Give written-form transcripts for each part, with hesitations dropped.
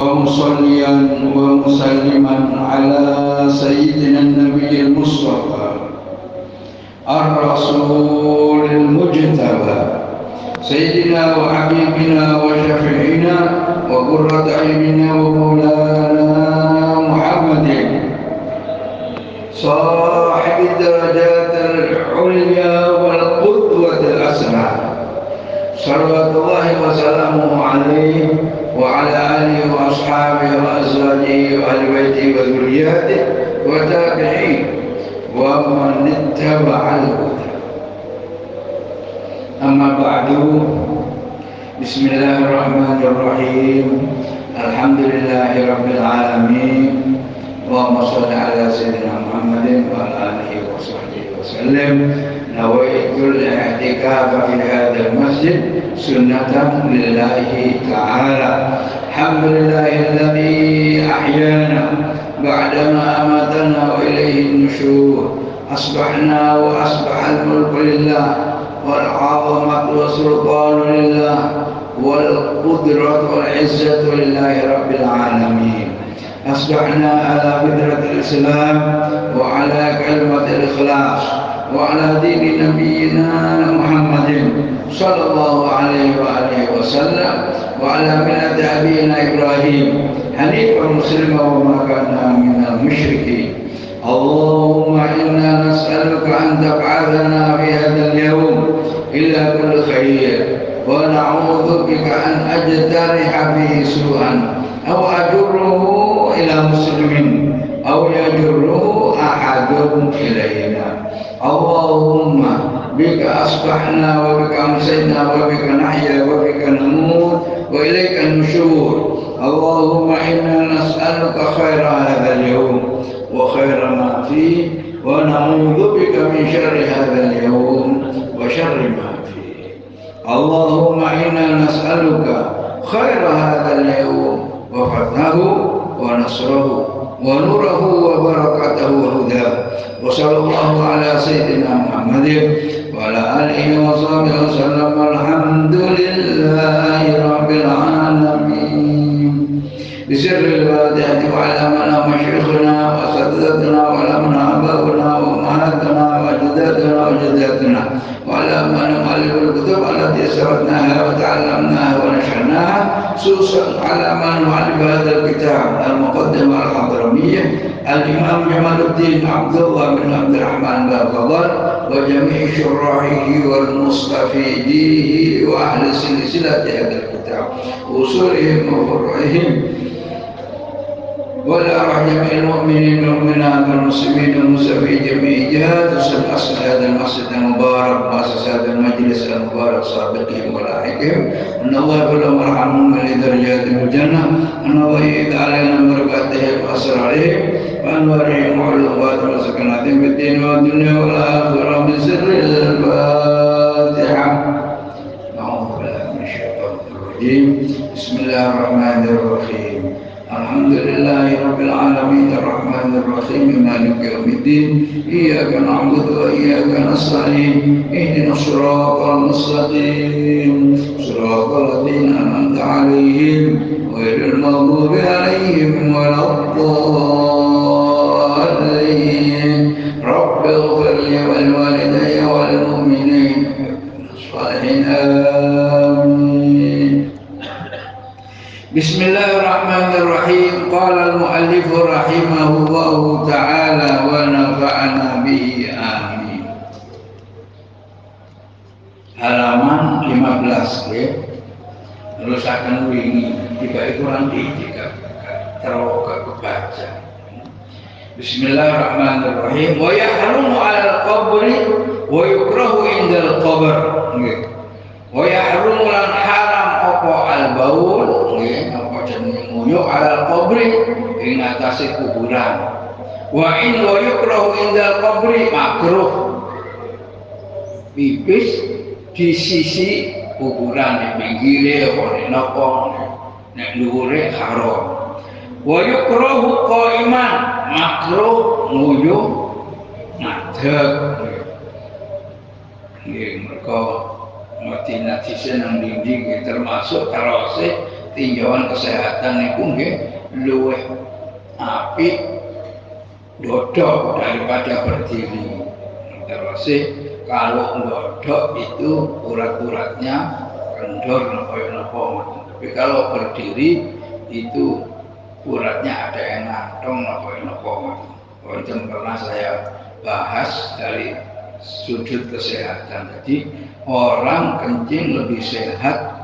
ومصليا ومسلما على سيدنا النبي المصطفى الرسول المجتبى سيدنا وحبيبنا وشفيعنا وقرة عيننا ومولانا محمد صاحب الدرجات العليا والقدوة الحسنة صلوات الله وسلامه عليه وعلى آله وأصحابه وأزواجه وأهل بيته وذرياته وتابعيه ومن اتبع الهدى. أما بعد، بسم الله الرحمن الرحيم. الحمد لله رب العالمين، اللهم صل على سيدنا محمد وعلى آله وصحبه وسلم. نويت الاعتكاف في هذا المسجد سنة لله تعالى. الحمد لله الذي أحيانا بعدما أماتنا وإليه النشور. أصبحنا وأصبح الملك لله والعظمة والسلطان لله والقدرة والعزة لله رب العالمين. أصبحنا على فطرة الإسلام وعلى كلمة الإخلاص وعلى دين نبينا محمد صلى الله عليه وآله وسلم وعلى ملة أبينا إبراهيم حنيفا مسلما وما كان من المشركين. اللهم إنا نسألك أن تبعثنا في هذا اليوم إلا كل خير، ونعوذ بك أن أجترح فيه سوءا أو أجره إلى مسلم أو يجره أحد إلينا. اللهم بك أصبحنا وبك أمسينا وبك نحيا وبك نموت وإليك النشور. اللهم إنا نسألك خير هذا اليوم وخير ما فيه، ونعوذ بك من شر هذا اليوم وشر ما فيه. اللهم إنا نسألك خير هذا اليوم وفتحه ونصره ونوره وبركته وهداه. وصلى الله على سيدنا محمد وعلى آله وصحبه وسلم. الحمد لله رب العالمين. بسر الفاتحة وعلمنا مشيخنا وأساتذتنا وعلمنا آباؤنا وأمهاتنا وأجدادنا وجداتنا وعلمنا مؤلف الكتب التي سردناها وتعلمناها ونشرناها، خصوصا على من مؤلف هذا الكتاب المقدمة الحضرمية الإمام جمال الدين عبد الله بن عبد الرحمن بن وجميع شراحه والمستفيديه وأهل سلسلة هذا الكتاب وصولهم وفروعهم، ولا أرح جميع المؤمنين والمؤمنات والمسلمين والمسلمين جميع جهات أصل هذا المسجد المبارك مؤسس هذا المجلس المبارك سابقهم ولاحقهم. أن الله يغفر ويرحمهم لدرجاتهم الجنة. أن الله يعيد علينا بركاتهم وأسرارهم وأنوارهم وعلوماتهم وسكناتهم في الدين والدنيا والآخرة بسر الفاتحة. أعوذ بالله من الشيطان الرجيم. بسم الله الرحمن الرحيم. الحمد لله رب العالمين الرحمن الرحيم مالك يوم الدين. إياك نعبد وإياك نستعين. اهدنا الصراط المستقيم صراط الذين أنعمت عليهم غير المغضوب عليهم ولا الضالين. رب اغفر لي ولوالدي وللمؤمنين الصالحين آمين. بسم الله الرحمن الرحيم. قال المؤلف رحمه الله تعالى ونفعنا به آمين. Halaman 15 ya. Terus akan wingi jika itu nanti jika terlalu kebaca. Bismillahirrahmanirrahim. Wa yahrumu 'alal qabri wa yukrahu 'indal qabr. Wa yahrumu lan haram apa al-baul apa jenenge nguyuh 'alal qabri ing atase kuburan. Wa in wa yukrahu 'indal qabri makruh pipis di sisi kuburan di pinggire apa nek napa nek dhuwure haram. Wa yukrahu qaiman makruh nguyuh ngadeg. Nggih mergo ngerti najise nang dinding termasuk terose tinjauan kesehatan niku nggih luwih apik dodok daripada berdiri. Terus kalau dodok itu urat-uratnya kendor napa. Tapi kalau berdiri itu uratnya ada yang ngantong napa. Wonten pernah saya bahas dari sudut kesehatan. Jadi orang kencing lebih sehat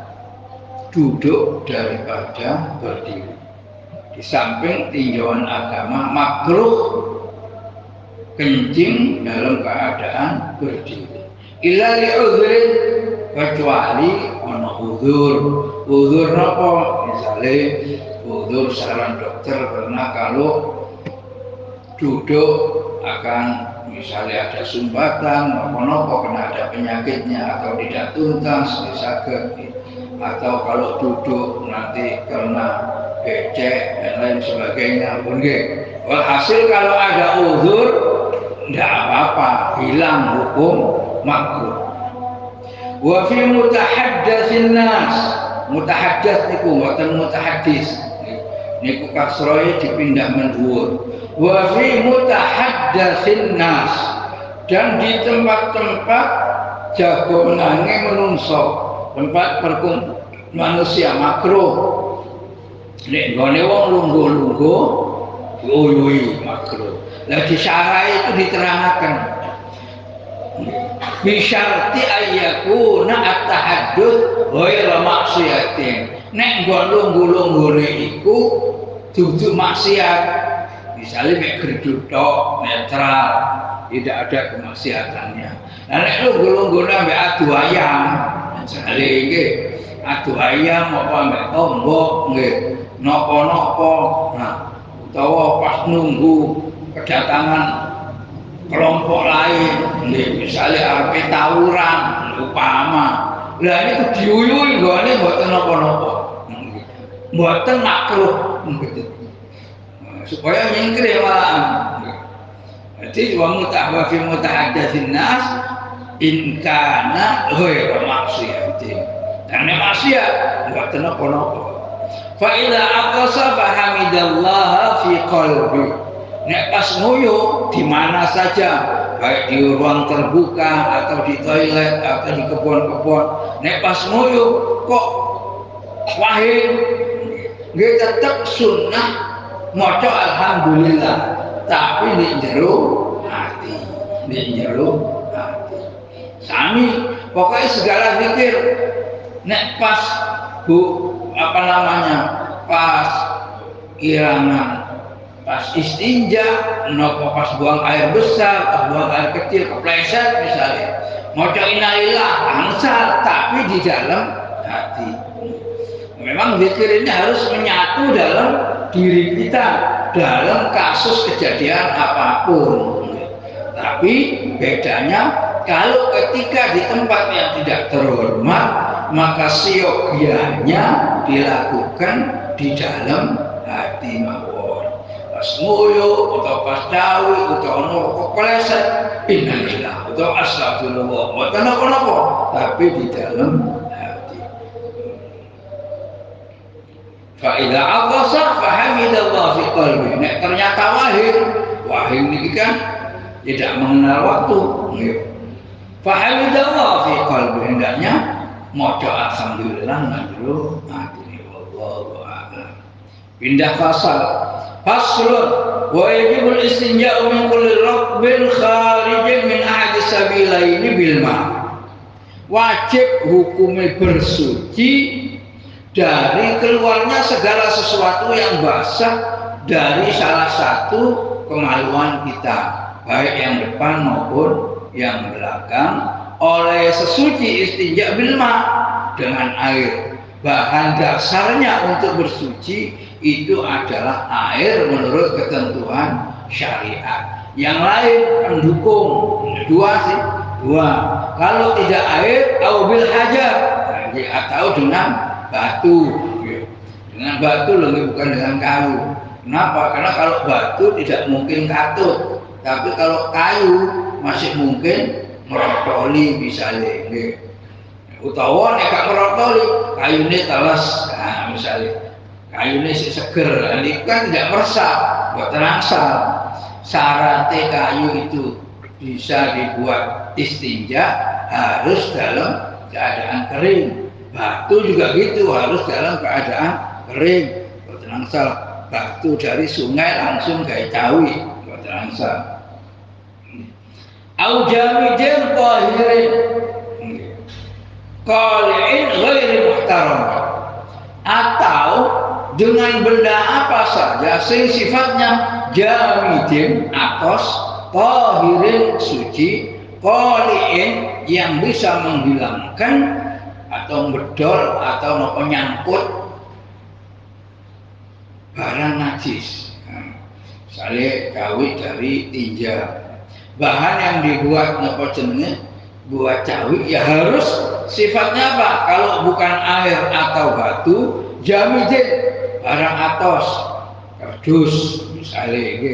duduk daripada berdiri. Di samping tinjauan agama makruh kencing dalam keadaan berdiri. Illa li udhrin, kecuali ana uzur napa? Misalnya uzur saran dokter karena kalau duduk akan misalnya ada sumbatan nopo kena ada penyakitnya atau tidak tuntas bisa atau kalau duduk nanti kena becek dan lain sebagainya pun walhasil kalau ada uzur tidak apa-apa, hilang hukum makruh. Wa fi mutahaddatsin nas, mutahaddats niku mboten mutahaddis niku kasroe dipindah mendhuwur. Wa fi mutahaddatsin nas, dan di tempat-tempat jagonane menungso, tempat perkumpulan manusia makruh. Nek nggone wong lungguh-lungguh diuyui makruh. Lah di syara itu diterangkan bisyarti ayyakuna at-tahadduts ghairu maksiatin. Nek nggon lungguh-lungguh iku dudu maksiat. Misalnya mek greduk tok netral, tidak ada kemaksiatannya. Nah nek lungguh-lungguh ambek adu ayam, misale iki adu ayam apa ambek tombok nggih, napa-napa. Nah, utawa pas nunggu kedatangan kelompok lain, misalnya arepe tawuran, upama. Lah niku diuyui nggone mboten napa-napa. Mboten makruh supaya nyingkir malahan. Jadi wa mutahawfi mutahaddatsin nas in kana ghairu maksiatin. Dan maksiat mboten napa-napa. Fa idza aqasa fa hamidallaha fi qalbi. Nek pas nguyuh di mana saja, baik di ruang terbuka atau di toilet atau di kebun-kebun, nek pas nguyuh kok wahid, nggih tetep sunnah maca alhamdulillah, tapi di jero hati, Sami pokoknya segala zikir nek pas pas irangan, pas istinja, nopo pas buang air besar, pas buang air kecil, kepleset misalnya, maca innalillah angsal, tapi di dalam hati. Memang zikir ini harus menyatu dalam diri kita dalam kasus kejadian apapun. Tapi bedanya kalau ketika di tempat yang tidak terhormat, maka siogianya dilakukan di dalam hati mawon. Pas nguyuh atau pas dawi atau kepleset innalillah atau astagfirullah, mboten napa-napa, tapi di dalam hati. Fa idza aqasa fa hamidallah fi qalbi. Nek ternyata wahid niki kan tidak mengenal waktu. Fa hamidallah fi qalbi, hendaknya maca alhamdulillah ngandung hati. Wallahu a'lam. Pindah fasal. Faslun wa yajibul istinja'u min kulli rabbin kharijin min ahadi sabilaini bil ma. Wajib hukumnya bersuci dari keluarnya segala sesuatu yang basah dari salah satu kemaluan kita, baik yang depan maupun yang belakang, oleh sesuci istinja bil ma, dengan air. Bahan dasarnya untuk bersuci itu adalah air menurut ketentuan syariat. Yang lain pendukung, dua. Kalau tidak air, bil hajar, atau dengan batu. Dengan batu lebih bukan dengan kayu. Kenapa? Karena kalau batu tidak mungkin katut, tapi kalau kayu masih mungkin merotoli misalnya. Utawa nek gak merotoli kayune teles, nah misalnya kayune sik seger, ini kan tidak meresap, mboten angsal. Syaratnya kayu itu bisa dibuat istinja harus dalam keadaan kering. Batu juga gitu, harus dalam keadaan kering, mboten angsal. Batu dari sungai langsung gawe cawi, mboten angsal. Au jamidin tahirin qali'in ghairi muhtaram, atau dengan benda apa saja sing sifatnya jamidin atos, tahirin suci, qali'in yang bisa menghilangkan atau bedol atau nopo nyangkut barang najis. Misalnya kawit dari tinja, bahan yang dibuat nopo jenenge buat cawi ya harus sifatnya apa? Kalau bukan air atau batu, jamidin barang atos, kardus misalnya ini.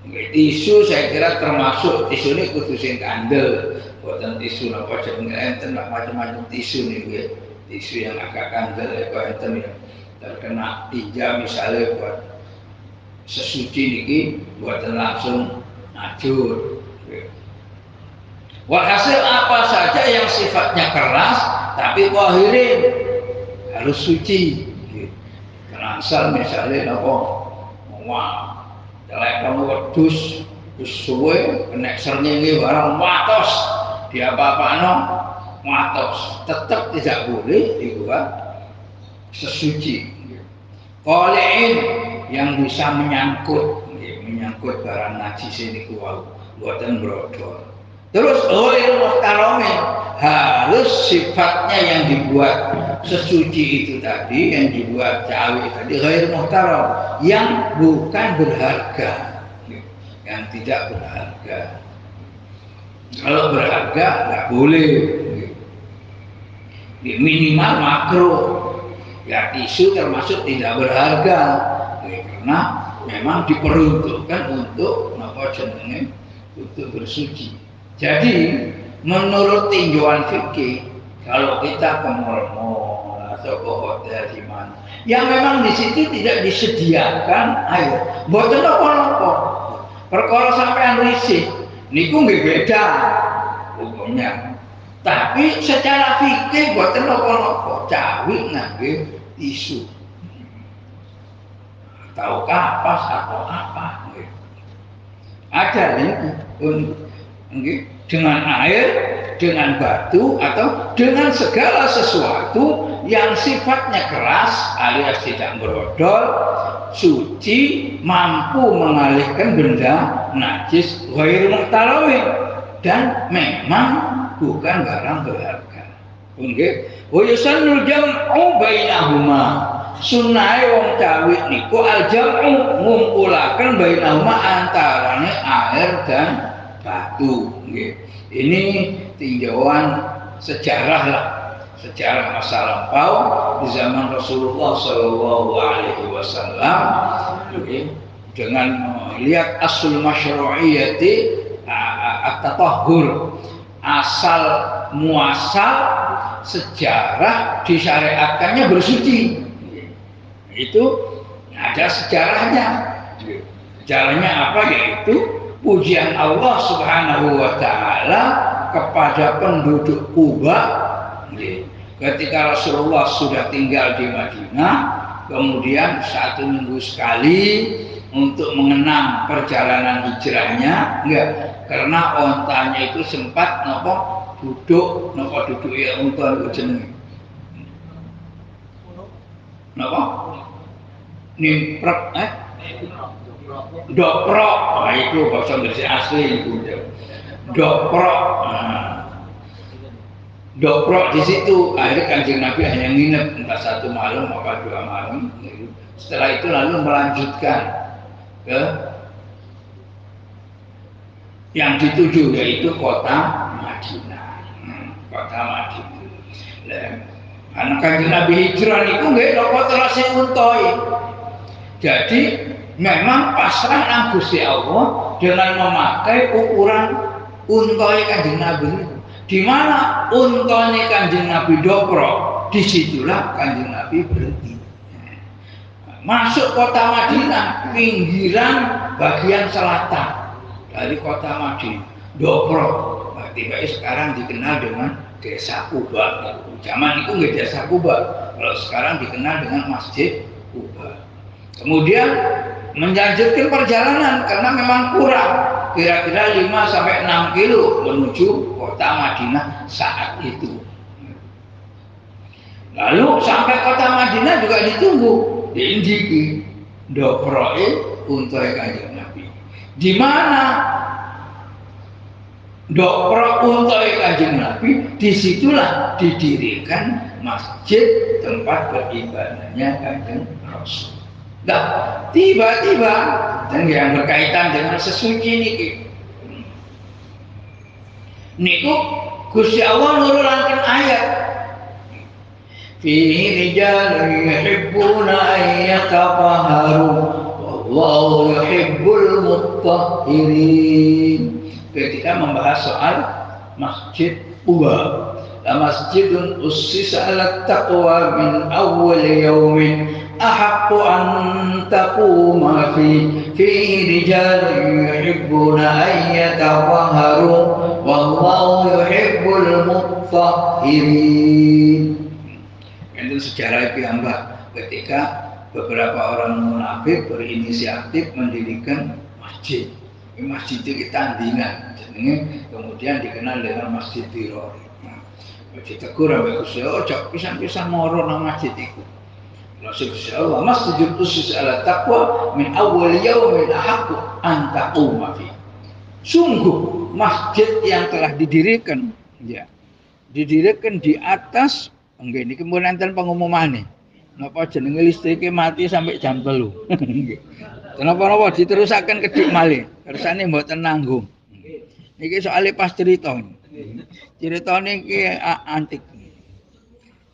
Tisu saya kira termasuk tisu ini kudu sing kandel, buatan tisu nopo jenenge enten macam-macam tisu nih, tisu yang agak kandel ya kok enten ya terkena tinja misalnya buat sesuci niki buatan langsung najur. Walhasil apa saja yang sifatnya keras tapi tahirin harus suci. Asal misalnya nopo wah jelek kamu wedus suwe kena sernyanyi barang watos di apa-apano watos tetap tidak boleh dibuat sesuci. Qali'in yang bisa menyangkut barang najis ini kuwau buatan brodol. Terus ghair muhtaramin harus sifatnya yang dibuat sesuci itu tadi, yang dibuat cawi tadi ghair muhtaram, yang bukan berharga, yang tidak berharga. Kalau berharga nggak boleh, minimal makro. Ya tisu termasuk tidak berharga, karena memang diperuntukkan untuk apa jenenge untuk bersuci. Jadi menurut tinjauan fikih, kalau kita ke mall atau ke hotel di mana, yang memang di situ tidak disediakan air, boten apa-apa. Perkara sampean risih, niku nggih beda hukumnya. Tapi secara fikih boten apa-apa, cawi ngangge tisu. Tahu kapas atau apa? Ada nih. Dengan air, dengan batu, atau dengan segala sesuatu yang sifatnya keras alias tidak berodol, suci, mampu mengalihkan benda najis ghair muhtaramin dan memang bukan barang berharga. Nggih, wa yusannul jam'u bainahuma. Sunnahe wong cawit niku al jam'u ngumpulaken bainahuma antarane air dan batu. Ini tinjauan sejarah lah, sejarah masa lampau di zaman Rasulullah Shallallahu Alaihi Wasallam dengan melihat asul masyru'iyyati at-tatahhur, asal muasal sejarah disyariatkannya bersuci. Itu ada sejarahnya. Sejarahnya apa? Yaitu pujian Allah Subhanahu wa Ta'ala kepada penduduk Kuba ketika Rasulullah sudah tinggal di Madinah, kemudian 1 minggu sekali untuk mengenang perjalanan hijrahnya, enggak, karena ontanya itu sempat duduk ya unta itu jenenge nimprek doprok, nah itu bahasa Inggris asli itu doprok. Doprok di situ akhirnya Kanjeng Nabi hanya nginep entah 1 malam apa 2 malam. Setelah itu lalu melanjutkan ke yang dituju yaitu kota Madinah. Kota Madinah. Karena Kanjeng Nabi hijrah itu nggih napa terase untoi. Jadi memang pasrah nang Gusti Allah dengan memakai ukuran untai Kanjeng Nabi. Di mana untanya Kanjeng Nabi dobro, disitulah Kanjeng Nabi berhenti. Masuk kota Madinah, pinggiran bagian selatan dari kota Madinah, dobro. Berarti sekarang dikenal dengan Desa Kuba. Zaman itu nggak Desa Kuba, kalau sekarang dikenal dengan Masjid Kuba. Kemudian menjanjikan perjalanan karena memang kurang, kira-kira 5-6 kilo menuju kota Madinah saat itu. Lalu sampai kota Madinah juga ditunggu, diindiki doproe untuk Kanjeng Nabi. Di mana dobro untuk Kanjeng Nabi, disitulah didirikan masjid tempat beribadahnya Kanjeng Rasul. Nah, tiba-tiba dan yang berkaitan dengan sesuci niki. Niku Gusti Allah nurunkan ayat. Fihi rijalun yuhibbuna an yatahharu wallahu yuhibbul mutahhirin. Ketika membahas soal Masjid Quba. La masjidun ussisa 'ala taqwa min awwal yaumin ahaqqu an taquma fihi rijalun yuhibbuna an yatahharu wallahu yuhibbul mutahhirin. Itu sejarah piyambak ketika beberapa orang munafik berinisiatif mendirikan masjid. Masjid itu tandingan, kemudian dikenal dengan Masjid Diror. Ditegur sampai Gusti Allah, ojo pisan-pisan moro nang masjid iku. Lalu Gusti Allah, masjidul usus ala taqwa min awwal yaumin ahaqqu an taquma fi. Sungguh masjid yang telah didirikan, ya, didirikan di atas, nggih niki mun enten pengumumane. Napa jenenge listrike mati sampai jam 3. Kenapa diterusaken kedik malih, kersane mboten nanggung. Niki soalnya pas cerita. Ceritane iki antik.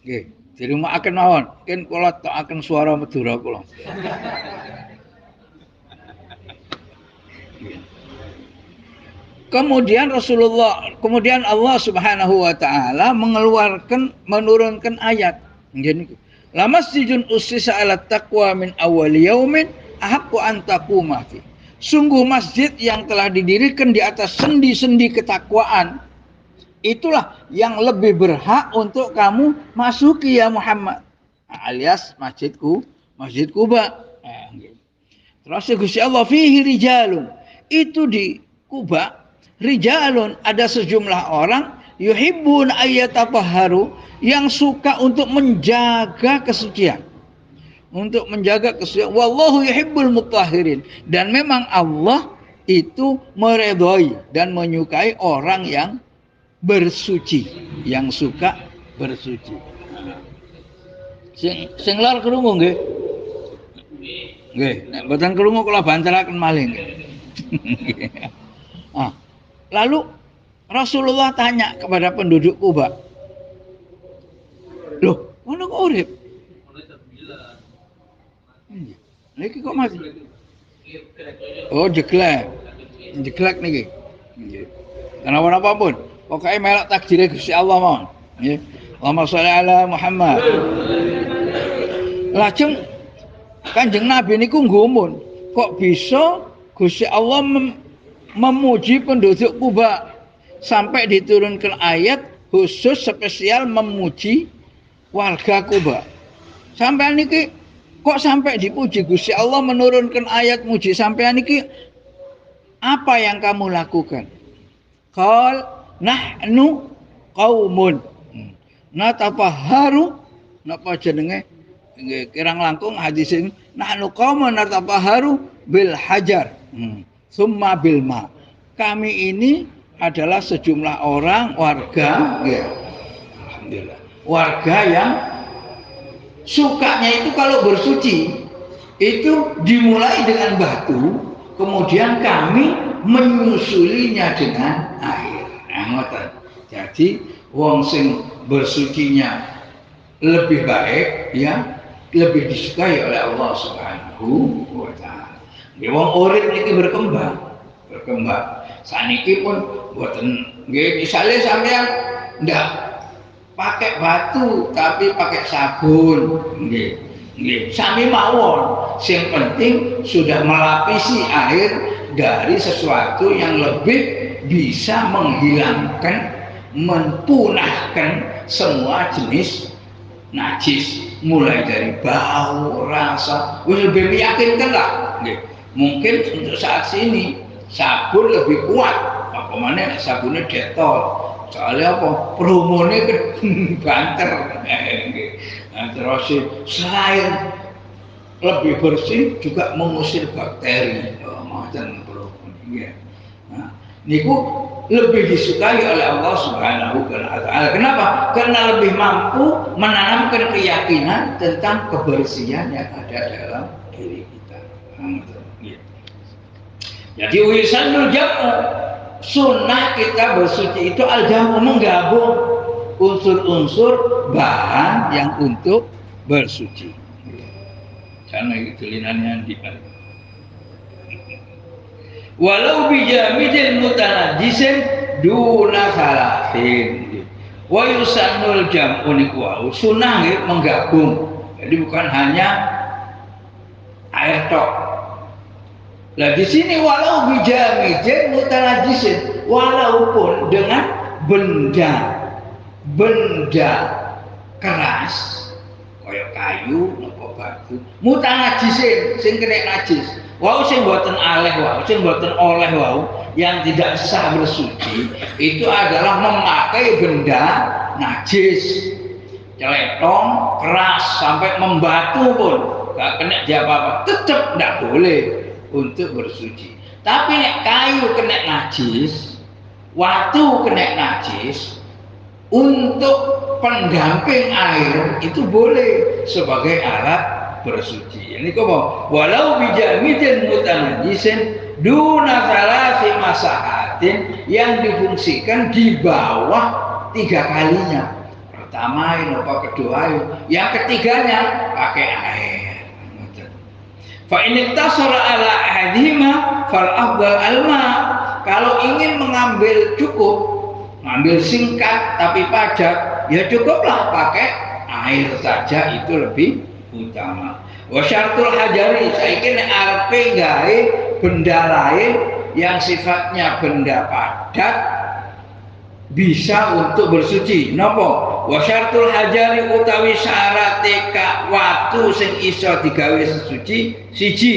Nggih, dirumakaken mawon. Ken kula tokaken swara Madura kula. Kemudian Allah Subhanahu wa taala menurunkan ayat. Nggih niku. La masjidun ussisa 'ala taqwa min awwal yaumin ahaqqu an taquma fi. Sungguh masjid yang telah didirikan di atas sendi-sendi ketakwaan, itulah yang lebih berhak untuk kamu masuki ya Muhammad, alias Masjid Quba. Terus Gusti Allah fihi rijalun, itu di Quba rijalun, ada sejumlah orang yuhibbun ayyatahharu, yang suka untuk menjaga kesucian. Untuk menjaga kesucian. Wallahu yuhibbul mutahhirin. Dan memang Allah itu meredhoi dan menyukai orang yang bersuci, yang suka bersuci. Sing lor krungu nggih. Nggih, nek mboten krungu kula bantaraken malih nggih. Lalu Rasulullah tanya kepada penduduk Quba. Loh, ngono kok urip? Niki kok mati? Oh, jeglek. Jeglek niki. Nggih. Kenapa pun, pokoknya melak takdire Gusti Allah mawon. Nggih. Allahumma sholli ala Muhammad. Lajeng Kanjeng Nabi niku nggumun, kok bisa Gusti Allah memuji penduduk Quba sampai diturunkan ayat khusus spesial memuji warga Quba. Sampai niki kok sampai dipuji Gusti Allah menurunkan ayat muji sampai niki, apa yang kamu lakukan? Qal nahnu qaumun natafahharu, napa jenenge kirang langkung hadis ini, nahnu qaumun natafahharu bil hajar summa bil ma. Kami ini adalah sejumlah orang warga, ya, alhamdulillah, warga yang sukanya itu kalau bersuci itu dimulai dengan batu, kemudian kami menyusulinya dengan air. Jadi wong sing bersucinya lebih baik, ya, lebih disukai oleh Allah Subhanahu wa taala. Wong urip niki berkembang. Saniki pun Buatan misalnya sampean ndak pakai batu tapi pakai sabun, sami mawon. Yang penting sudah melapisi air dari sesuatu yang lebih bisa menghilangkan, mempunahkan semua jenis najis, mulai dari bau, rasa. Lebih meyakinkan lah. Mungkin untuk saat ini sabun lebih kuat, apa mana sabunnya Dettol. Soalnya apa? Promone banter. Terus selain lebih bersih juga mengusir bakteri. Macam promone. Nah, niku lebih disukai oleh Allah Subhanahu wa Ta'ala. Kenapa? Karena lebih mampu menanamkan keyakinan tentang kebersihan yang ada dalam diri kita. Jadi wisanul jam'u, sunnah kita bersuci itu al-jam'u, menggabung unsur-unsur bahan yang untuk bersuci. Karena itu linannya di walau bijamidil mutanajjisin duna salasin. Wa yusannul jam'u niku sunnah menggabung. Jadi bukan hanya air tok. Nah di sini walau bijamidil mutanajjisin, walaupun dengan benda keras kaya kayu apa batu mutanajjisin sing kena najis. Wau sing boten aleh wau, sing boten oleh wau, yang tidak sah bersuci itu adalah memakai benda najis, celetong, keras sampai membatu pun gak kena dia apa-apa, tetap tidak boleh untuk bersuci. Tapi nek kayu kena najis, watu kena najis, untuk pendamping air itu boleh sebagai alat bersuci. Ini kok walau bijamidin mutanajjisin duna salasi masahatin, yang difungsikan di bawah 3 kalinya. Pertama apa kedua, yang ketiganya pakai air. Fa in iktasara ala ahadihima fal afdal alma. Kalau ingin mengambil cukup, ngambil singkat tapi padat, ya cukuplah pakai air saja, itu lebih utama. Wa syartul hajari, saiki nek arepe gawe benda lain yang sifatnya benda padat bisa untuk bersuci. Napa? Wa syartul hajari utawi syarate ka watu sing iso digawe sesuci siji,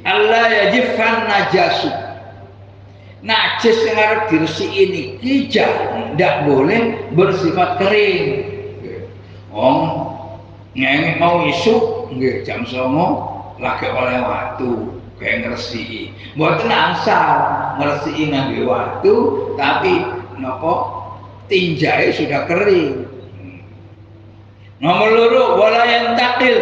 Allah yajifan najasu. Najis yang harus diresiki niki ndak boleh bersifat kering. Ngene mau isuk nggih jam 09.00 lagi oleh watu kayak ngresiki. Mboten asal ngresiki nganggo watu tapi napa tinjae sudah kering. Nomor loro wala yang takil,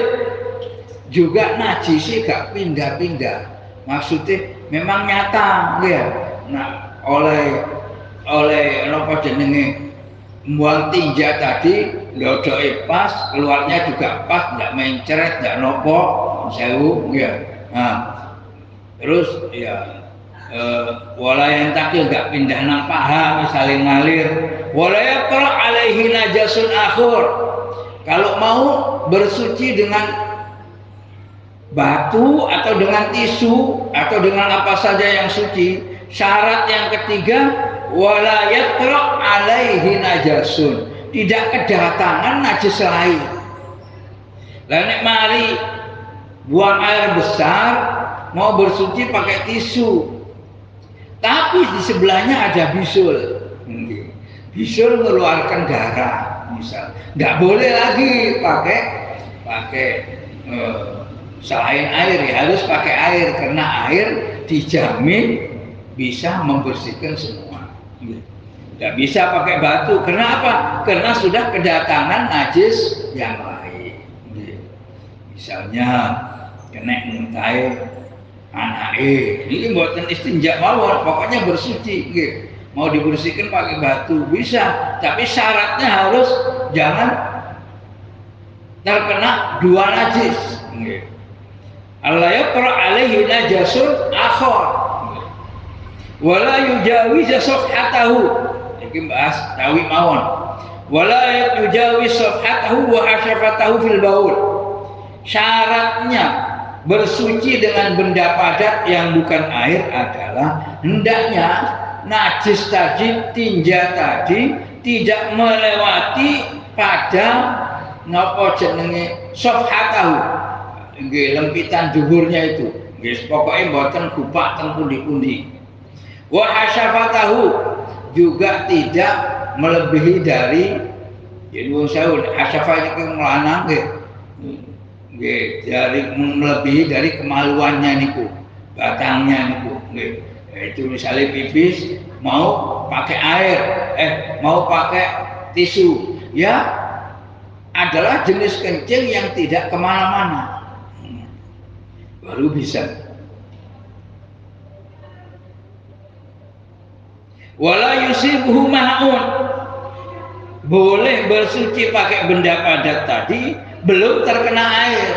juga najisnya gak pindah-pindah. Maksudnya memang nyata ya. Nah, oleh napa jenenge muang tinja tadi ndodoke pas, keluarnya juga pas, ndak mencret, ndak nopo, sewu ya. Nah, terus ya wala yang takil gak pindah nang paha misalnya ngalir. Wala yaqra alaihi najasun akhur. Kalau mau bersuci dengan batu atau dengan tisu atau dengan apa saja yang suci, syarat yang ketiga wala yaqra alaihi najasun, tidak kedatangan najis lain. Lah nek mari buang air besar mau bersuci pakai tisu, tapi di sebelahnya ada bisul. Bisul mengeluarkan darah misal, nggak boleh lagi pakai selain air, ya harus pakai air karena air dijamin bisa membersihkan semua. Nggak bisa pakai batu. Kenapa? Karena sudah kedatangan najis yang lain. Misalnya kena muntai anake, ini buatan istinja mawon, pokoknya bersuci. Mau dibersihkan pakai batu bisa, tapi syaratnya harus jangan terkena dua najis. Allah yaqra alaihi najasun akhar. wala yujawiz safhatahu, iki bahas tawi mawon, wala yujawiz safhatahu wa hasyafatahu fil baul. Syaratnya bersuci dengan benda padat yang bukan air adalah hendaknya najis tadi, tinja tadi tidak melewati pada napa jenenge safhatahu, nggih lempitan dhuwurnya itu, nggih pokoke mboten gupak teng pundi-pundi. Wa hasyafatahu, juga tidak melebihi dari, jadi wong sewu hasyafah iki lanang nggih, nggih dari melebihi dari kemaluannya niku, batangnya niku, nggih. Itu misalnya pipis mau pakai air, mau pakai tisu, ya adalah jenis kencing yang tidak kemana-mana, baru bisa. Wala yusibuhu ma'un, boleh bersuci pakai benda padat tadi belum terkena air.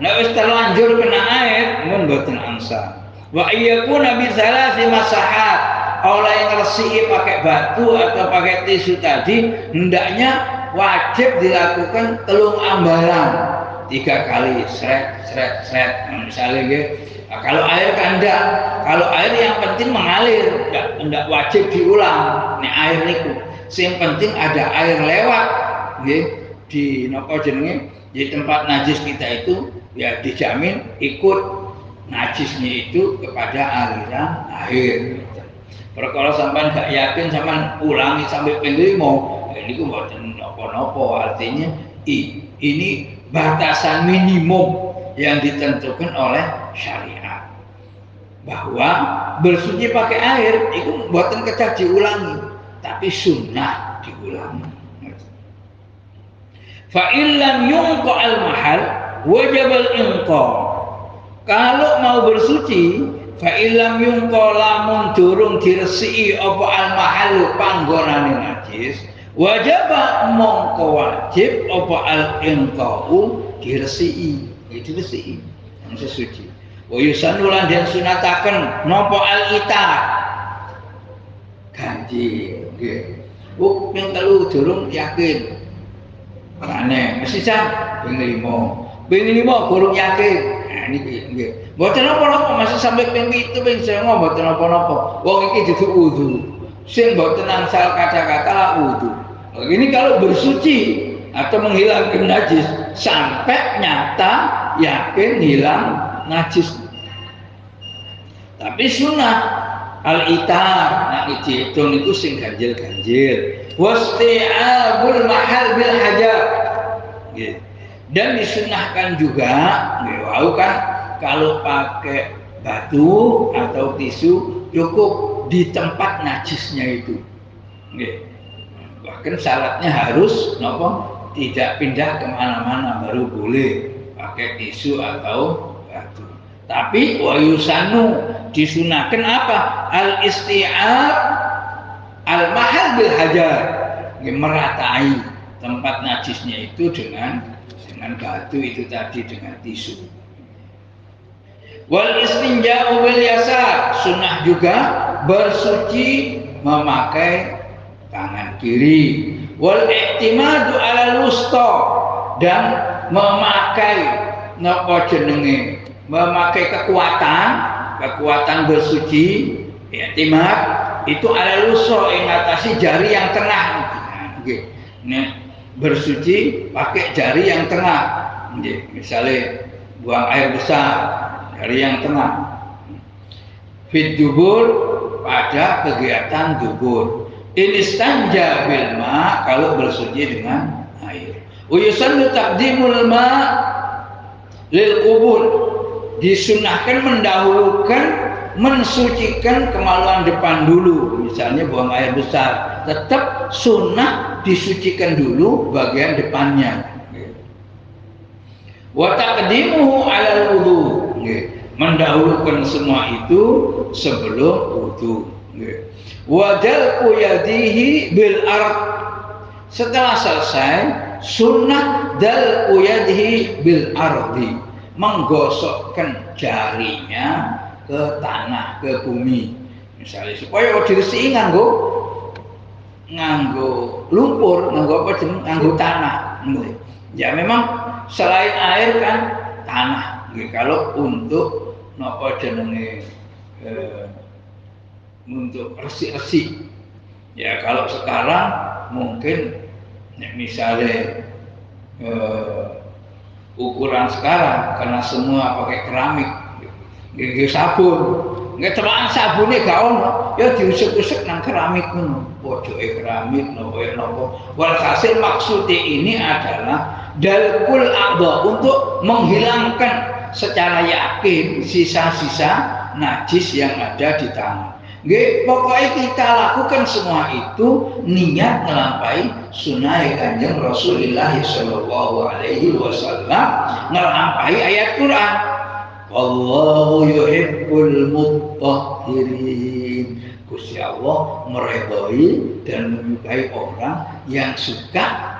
Nek wis terlanjur kena air mun boten angsa. Wa iyakuna bi salasi masahat, oleh ngresiki pakai batu atau pakai tisu tadi hendaknya wajib dilakukan telung ambalan, 3 kali sret. Misalnya nggih, kalau air kan enggak, kalau air yang penting mengalir, enggak wajib diulang. Nek air niku sing penting ada air lewat nggih di napa jenenge di tempat najis kita itu, ya dijamin ikut najisnya itu kepada aliran air. Perkara sampean gak yakin sampean ulangi sampai ping 5, niku mboten napa-napa, artinya ini batasan minimum yang ditentukan oleh syariat, bahwa bersuci pakai air itu mboten kedah diulangi, tapi sunnah diulangi. Fa illam yunqa al mahal wajib al inqa. Kalau mau bersuci, fa illam yunqa lamun durung diresiki apa al mahal panggonane najis, wajib mongko wajib apa al inqa'u diresiki, diresiki yang sesuci. Wa yusannu lan den sunataken napa al itar, ganjil nggih. Ping 3 durung yakin, aneh mesti ping 5 durung yakin. Nah niki nggih. Mboten napa-napa masih sampai ping 7 ping 9 mboten napa-napa. Wong iki dudu wudu. Sing mboten angsal kata-kata wudu. Ini kalau bersuci atau menghilangkan najis sampai nyata yakin hilang najis. Tapi sunnah al-itar, nah dihitung itu sing ganjil-ganjil. Wasti'abul mahal bil hajar. Gitu. Dan disunahkan juga, wau kan kalau pakai batu atau tisu cukup di tempat najisnya itu. Bahkan syaratnya harus tidak pindah kemana-mana baru boleh pakai tisu atau batu. Tapi wa yusanu disunahkan apa? Al-isti'ab al-mahal bil hajar, meratai tempat najisnya itu dengan batu itu tadi, dengan tisu. Wal istinja'u bil yasar, sunnah juga bersuci memakai tangan kiri. Wal i'timadu 'alal wusta, dan memakai napa jenenge, memakai kekuatan bersuci, i'timad itu 'alal wusta, ing atase jari yang tengah. Nggih. Nek bersuci pakai jari yang tengah, misalnya buang air besar, jari yang tengah. Fit dubur, pada kegiatan dubur. Inistanja bil ma, kalau bersuci dengan air. Uyusannu taqdimul ma lil qubur, disunahkan mendahulukan mensucikan kemaluan depan dulu. Misalnya buang air besar, tetap sunnah disucikan dulu bagian depannya. Wa taqdimuhu 'alal wudu, mendahulukan semua itu sebelum wudu. Wa dalqu yadihi bil ard, setelah selesai sunnah dalqu yadihi bil ardi, menggosokkan jarinya ke tanah, ke bumi. Misalnya supaya diresiki nganggo lumpur, nganggo apa jeneng, nganggo tanah. Ya memang selain air kan tanah. Kalau untuk napa jenenge untuk resik-resik. Ya kalau sekarang mungkin misalnya ukuran sekarang karena semua pakai keramik, sabun, nggak temaan sabunnya gak ono, ya diusuk-usuk nang keramik ngono, pojoke keramik, nopo. Walhasil maksudnya ini adalah dalkul a'dha, untuk menghilangkan secara yakin sisa-sisa najis yang ada di tangan. Nggih, pokoknya kita lakukan semua itu niat ngelampaui sunnah Kanjeng Rasulullah sallallahu alaihi wasallam, ngelampaui ayat Quran. Wallahu yuhibbul mutahhirin. Gusti Allah meridhoi dan menyukai orang yang suka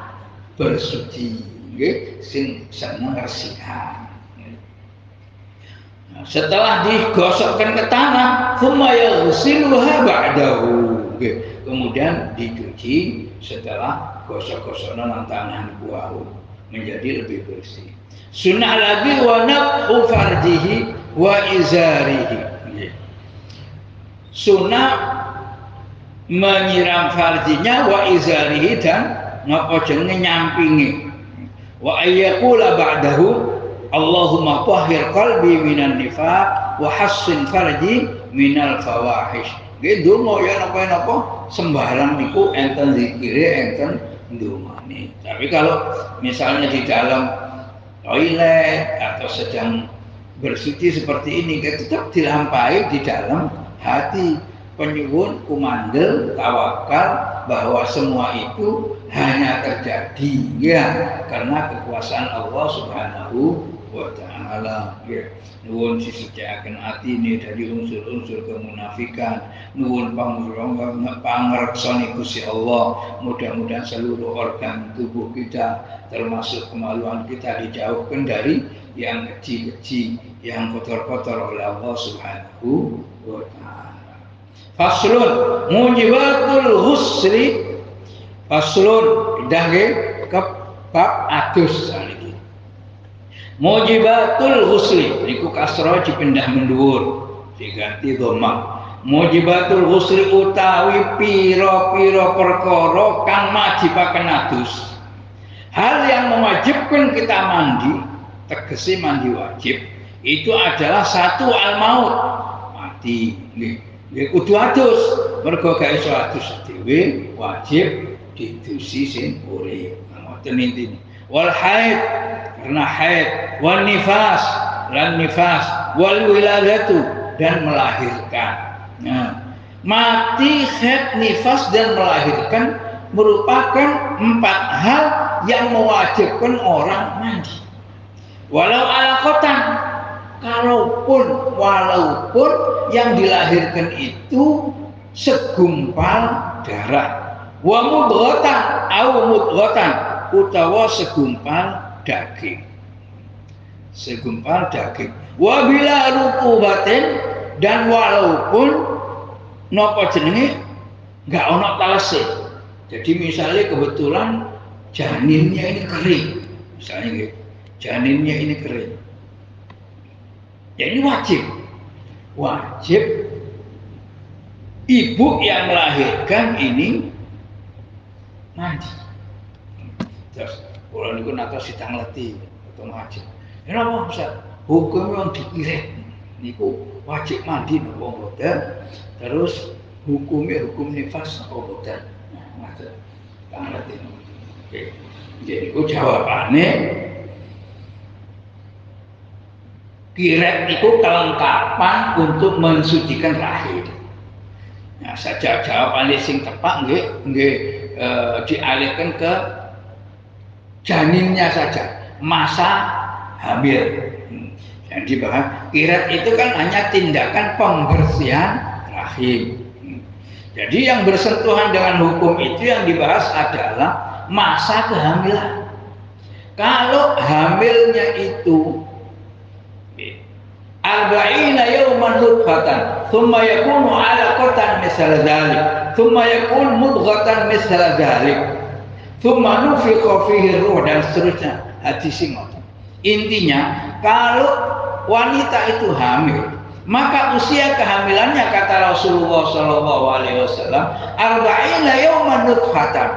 bersuci, nggih, sing seneng resikan. Setelah digosokkan ke tanah, thumma yaghsiluha ba'dahu. Kemudian dicuci setelah gosok-gosoknya nang tanah niku menjadi lebih bersih. Sunnah lagi wa nafhu farjihi wa izarihi. Sunnah menyiram farjinya wa izarihi dan napa jenenge nyampingi. Wa ayyaqula ba'dahu Allahumma tahhir qalbi minan nifaq wa hassin farji minal fawahish. Nggih donga ya napa-napa sembarang niku enten zikire, enten ndongane. Tapi kalau misalnya di dalam toilet atau sedang bersuci seperti ini, tetap dilampaui di dalam hati, penyuwun, kumandel, tawakal bahwa semua itu hanya terjadi ya karena kekuasaan Allah Subhanahu wa ta'ala. Ya, nuwun sisejakaken atine dari unsur-unsur kemunafikan, nuwun pangreksani Gusti Allah. Mudah-mudahan seluruh organ tubuh kita termasuk kemaluan kita dijauhkan dari yang kecil-kecil, yang kotor-kotor oleh Allah Subhanahu wa ta'ala. Faslun mujibatul husri. Faslun dahge ke bab adus saniki. Mujibatul husli niku kasra dipindah mendhuwur diganti dhamma. Mujibatul husli utawi pira-pira perkara kang majibaken adus. Hal yang mewajibkan kita mandi, tegese mandi wajib, itu adalah satu al-maut, mati. Nggih kudu adus, mergo gak iso adus dhewe, wajib didusi sing urip. Ngoten intine. Wal haid, karena haid, wal nifas, lan nifas, wal wiladatu, dan melahirkan. Nah, mati, haid, nifas, dan melahirkan merupakan 4 hal yang mewajibkan orang mandi. Walau alaqatan, walaupun yang dilahirkan itu segumpal darah. Wa mudghatan au mudghatan, utawa segumpal daging. Segumpal daging. Wa bila rukubatin, dan walaupun napa jenenge enggak ono talese. Jadi misalnya kebetulan janinnya ini kering. Misalnya gitu, janinnya ini kering. Ya ini wajib. Wajib ibu yang melahirkan ini mandi. Terus kalau niku nata sidang letih atau wajib. Kenapa Ustaz? Hukum yang dikirim niku wajib mandi napa mboten? Terus hukumnya hukum nifas napa mboten? Nah, ngoten. Tak ngerti. Oke. Jadi ku jawabane kiret itu kelengkapan untuk mensucikan rahim. Nah, saja jawaban sing tepat nggih dialihkan ke janinnya saja, masa hamil. Yang dibahas kirat itu kan hanya tindakan pembersihan rahim. Jadi yang bersentuhan dengan hukum itu yang dibahas adalah masa kehamilan. Kalau hamilnya itu arba'ina yawman nutfatan thumma yakunu 'alaqatan misla dzalik thumma yakun mudghatan misla dzalik thumma nufikha fihi ruh, dan seterusnya. Hadis ngoten. Intinya kalau wanita itu hamil, maka usia kehamilannya kata Rasulullah sallallahu alaihi wasallam arba'ina yawman nutfatan.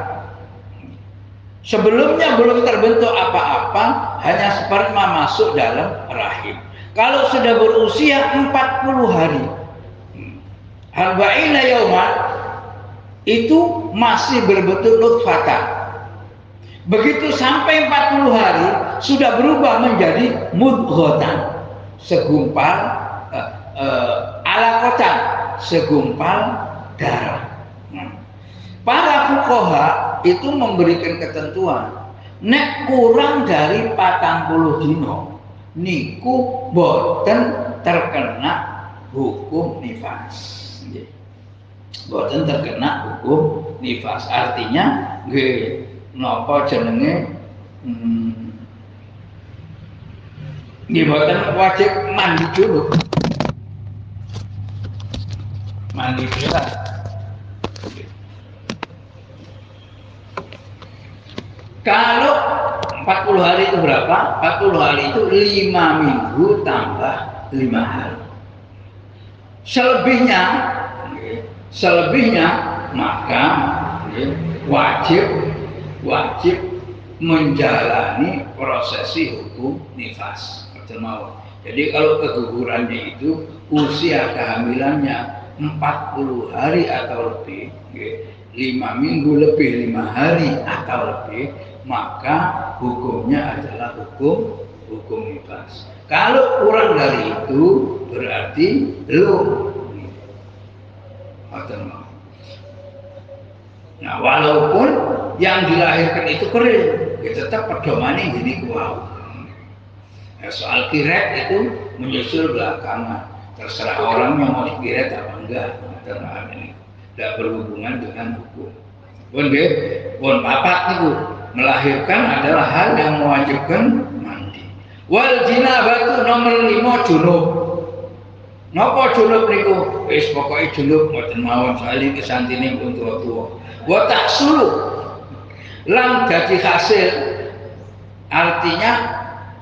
Sebelumnya belum terbentuk apa-apa, hanya sperma masuk dalam rahim. Kalau sudah berusia 40 hari, arba'ina yawman itu masih berbentuk nutfatan. Begitu sampai 40 hari sudah berubah menjadi mudghatan, segumpal alaqatan, segumpal darah. Para fuqaha itu memberikan ketentuan, nek kurang dari 40 dino niku boten terkena hukum nifas. Boten terkena hukum nifas. Artinya nggih napa jenenge nggih boten wajib mandi dulu. Mandi dulu. Kalau 40 hari itu berapa? 40 hari itu 5 minggu tambah 5 hari. Selebihnya maka wajib menjalani prosesi hukum nifas. Jadi kalau kegugurannya itu usia kehamilannya 40 hari atau lebih, 5 minggu lebih 5 hari atau lebih, maka hukumnya adalah hukum nifas. Kalau kurang dari itu berarti belum. Nah, walaupun yang dilahirkan itu kering, tetap pedomannya gini kuau. Nah, soal kiret itu menyusul belakangan. Terserah orang yang mau kiret apa enggak. Ini tidak berhubungan dengan hukum. Pun papat itu melahirkan adalah hal yang mewajibkan mandi. Wal jinabatu nomor 5 junub. Napa junub niku? Wis pokoke junub mboten mawon sali kesantine pun tua-tua. Wa tahsulu lam dadi hasil. Artinya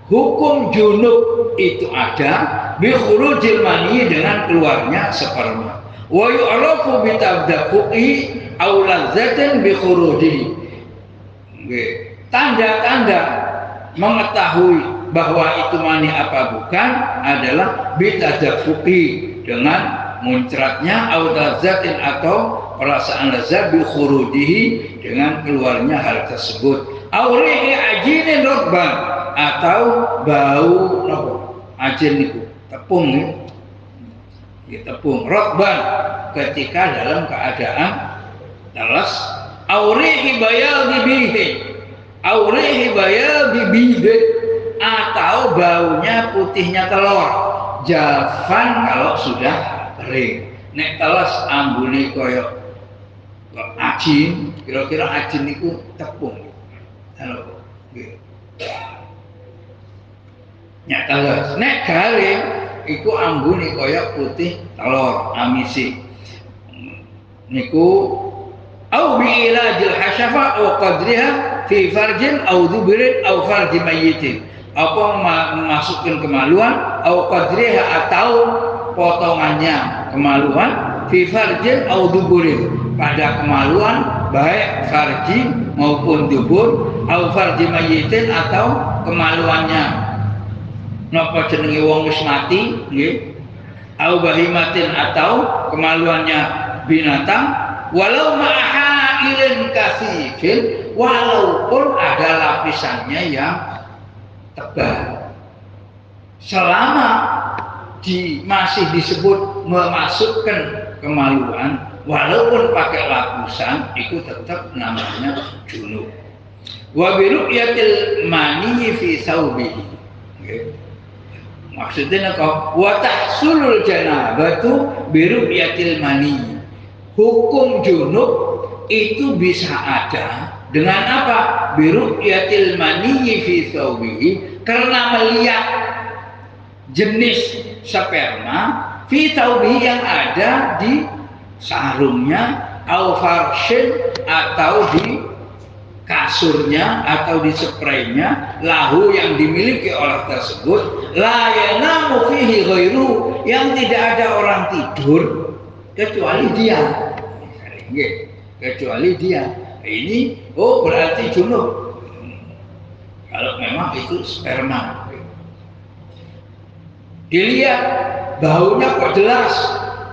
hukum junub itu ada bi khurujil mani, dengan keluarnya sperma. Wa yu'rafu bi tabdaquhi aw lazzatin bi khurujihi. Tanda-tanda mengetahui bahwa itu mani apa bukan adalah bitadafuqi, dengan muncratnya, aw lazzatin atau perasaan lazat bi khurujihi, dengan keluarnya hal tersebut, aw rihi ajinin rotban, atau bau nopo ajin niku tepung tepung rotban ketika dalam keadaan telas, aw rihi bayal bibihi, atau baunya putihnya telur jafan kalau sudah kering. Nek telas ambune koyo ajin, kira-kira ajin niku tepung. Halo. Nek telas, nek garing iku ambune koyo putih telur amisi. Niku au bi ilajil hasyafa au qadriha fi farjin au dubirin au farji mayyitin, apa memasukkan kemaluan au qadriha atau potongannya kemaluan fi farjin au duburin, pada kemaluan baik farji maupun dubur, au farji mayyitin atau kemaluannya napa jenenge wong wis mati nggih, au bahimatin atau kemaluannya binatang, walau ma'hailin kasifin, walaupun ada lapisannya yang tebal, selama masih disebut memasukkan kemaluan, walaupun pakai lapisan, itu tetap namanya junub. Wa bi ru'yatil mani fi saubihi, maksudnya kok wa tahsulul janabatu bi ru'yatil mani. Hukum junub itu bisa ada dengan apa? Bi ru'yatil mani fi saubihi, karena melihat jenis sperma fi thawbihi yang ada di sarungnya, au farshin atau di kasurnya atau di spraynya, lahu yang dimiliki orang tersebut, la yanamu fihi ghairu, yang tidak ada orang tidur kecuali dia. Kecuali dia. Ini berarti junub. Kalau memang itu sperma. Dilihat baunya kok jelas,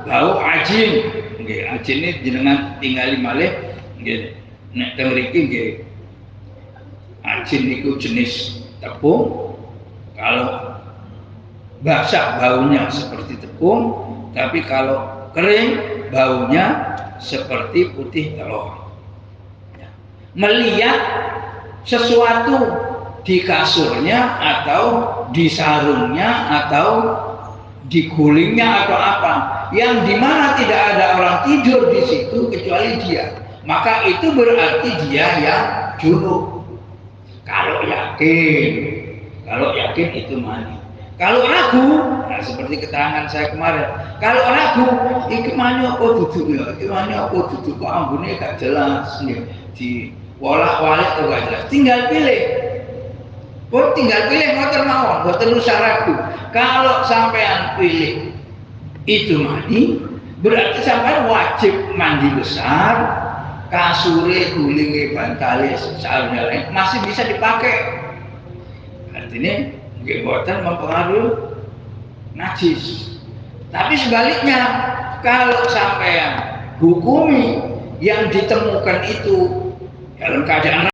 bau ajin. Nggih, ajin ini jenengan tinggali malih nggih. Nek teng mriki nggih. Ajin niku jenis tepung. Kalau basah baunya seperti tepung, tapi kalau kering baunya seperti putih telur. Melihat sesuatu di kasurnya atau di sarungnya atau di gulingnya atau apa yang dimana tidak ada orang tidur di situ kecuali dia, maka itu berarti dia yang junub. Kalau yakin itu mani. Kalau ragu, nah seperti keterangan saya kemarin, kalau ragu iki mani apa duduk ya, iki mani apa duduk kok ambune gak jelas nih, di wolak-walik gak jelas, tinggal pilih. Tinggal pilih motor mawon, mboten usah ragu. Kalau sampean pilih itu mani, berarti sampean wajib mandi besar, kasure, gulinge, bantale, sarungnya lain masih bisa dipakai. Artinya nggih mboten mempengaruhi najis. Tapi sebaliknya, kalau sampean hukumi yang ditemukan itu dalam keadaan